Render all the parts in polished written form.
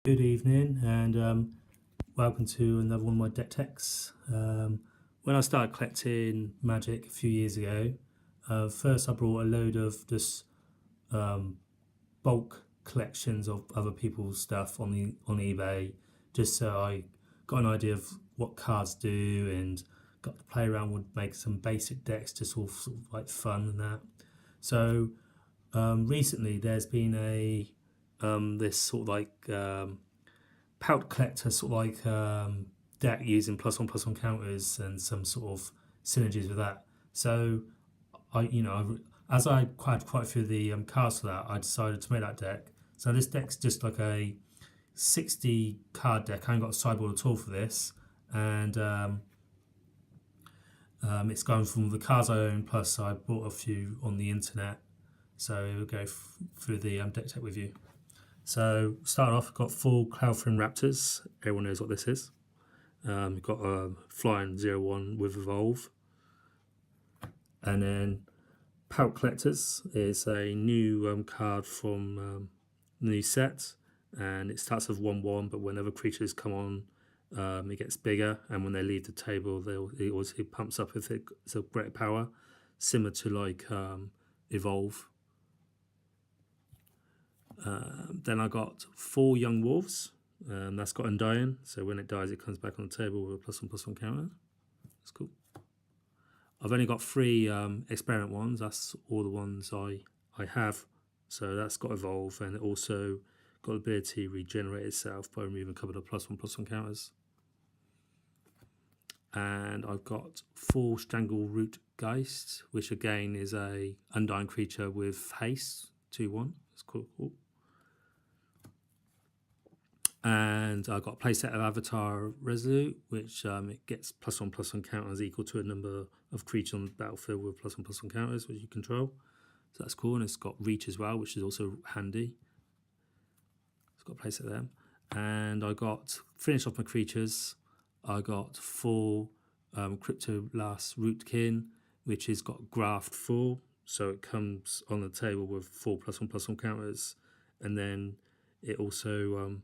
Good evening and welcome to another one of my deck techs. When I started collecting Magic a few years ago, first I brought a load of just bulk collections of other people's stuff on eBay, just so I got an idea of what cards do and got to play around with make some basic decks, just all sort of like fun and that. So recently there's been a this sort of like Pout Collector sort of like deck using +1/+1 counters and some sort of synergies with that. So as I had quite a few of the cards for that, I decided to make that deck. So this deck's just like a 60 card deck. I haven't got a sideboard at all for this, and it's going from the cards I own, plus I bought a few on the internet. So we'll go through the deck tech with you. So starting off, I've got 4 Cloudfin Raptors. Everyone knows what this is. We've got a flying 0/1 with Evolve. And then Pout Collectors is a new card from the new set. And it starts with 1/1, but whenever creatures come on, it gets bigger. And when they leave the table, it pumps up if it's a greater power, similar to like Evolve. Then I got 4 Young Wolves. That's got Undying, so when it dies, it comes back on the table with a +1/+1 counter. That's cool. I've only got 3 experiment ones. That's all the ones I have. So that's got Evolve, and it also got the ability to regenerate itself by removing a couple of +1/+1 counters. And I've got 4 Strangleroot Geist, which again is a Undying creature with haste, 2/1. That's cool. And I've got a playset of Avatar Resolute, which it gets +1/+1 counters equal to a number of creatures on the battlefield with +1/+1 counters, which you control. So that's cool, and it's got Reach as well, which is also handy. It's got a playset of them. And I got, finish off my creatures, I got 4 Cryptoblast Rootkin, which has got Graft 4, so it comes on the table with 4 +1/+1 counters, and then it also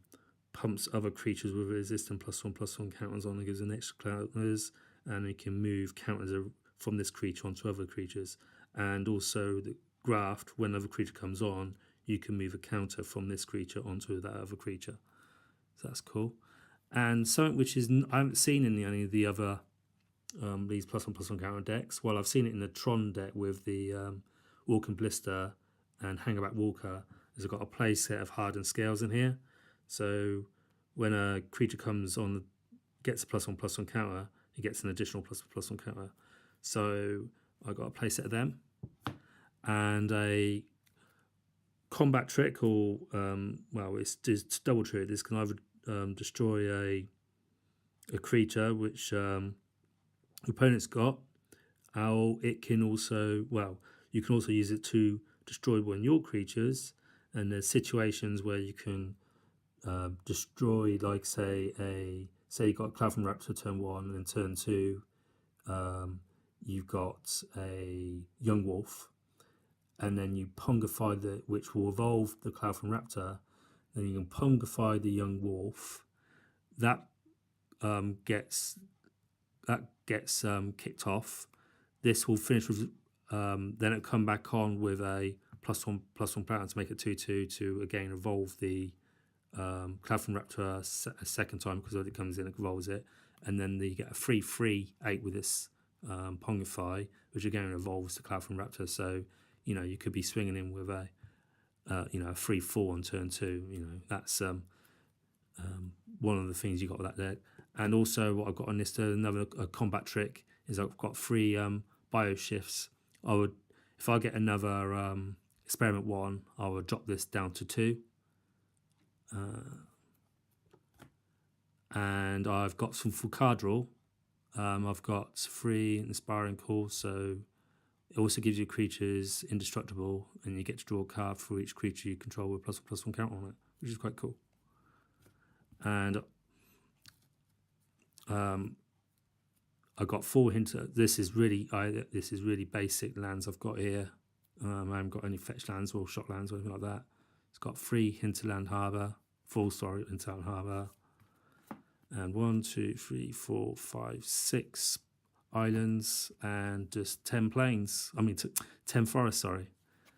pumps other creatures with resistant +1/+1 counters on and gives an extra counters, and it can move counters from this creature onto other creatures. And also the Graft, when another creature comes on, you can move a counter from this creature onto that other creature. So that's cool. And something which is I haven't seen in any of the other these +1/+1 counter decks. Well, I've seen it in the Tron deck with the Walking Blister and Hangerback Walker. It's got a play set of hardened scales in here. So when a creature comes on, gets a +1/+1 counter, it gets an additional +1/+1 counter. So I got a playset of them, and a combat trick, or well, it's double true. This can either destroy a creature which the opponent's got, or it can also, well, you can also use it to destroy one of your creatures. And there's situations where you can destroy, like say you've got a Cloudfin Raptor turn 1, and then turn 2 you've got a Young Wolf, and then you Pongify which will evolve the Cloudfin Raptor. Then you can Pongify the Young Wolf. That gets kicked off. This will finish with then it'll come back on with a +1/+1 pattern to make it 2/2 to again evolve the Cloudfin Raptor a second time, because when it comes in, it evolves it, and then you get a 3/3/8 with this Pongify, which again evolves the Cloudfin Raptor. So you could be swinging in with a a 3/4 on turn 2. That's one of the things you got with that deck. And also, what I've got on this, another combat trick, is I've got 3 bio shifts. If I get another experiment 1, I would drop this down to 2. And I've got some full card draw. I've got 3 Inspiring Call, so it also gives your creatures indestructible, and you get to draw a card for each creature you control with +1/+1 counter on it, which is quite cool. And I got 4 hints. This is really basic lands I've got here. I haven't got any fetch lands or shot lands or anything like that. It's got 3 Hinterland Harbour, full story in Town Harbour. And 1, 2, 3, 4, 5, 6 islands and just 10 plains. 10 forests, sorry.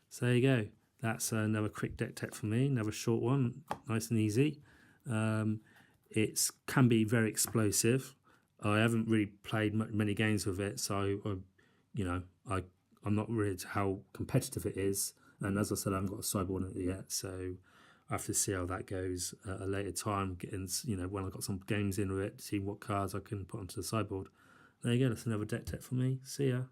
So there you go. That's another quick deck tech for me, another short one, nice and easy. It can be very explosive. I haven't really played many games with it, so I'm not really to how competitive it is. And as I said, I haven't got a sideboard on it yet, so I have to see how that goes at a later time. Getting when I've got some games in with it, see what cards I can put onto the sideboard. There you go. That's another deck tech for me. See ya.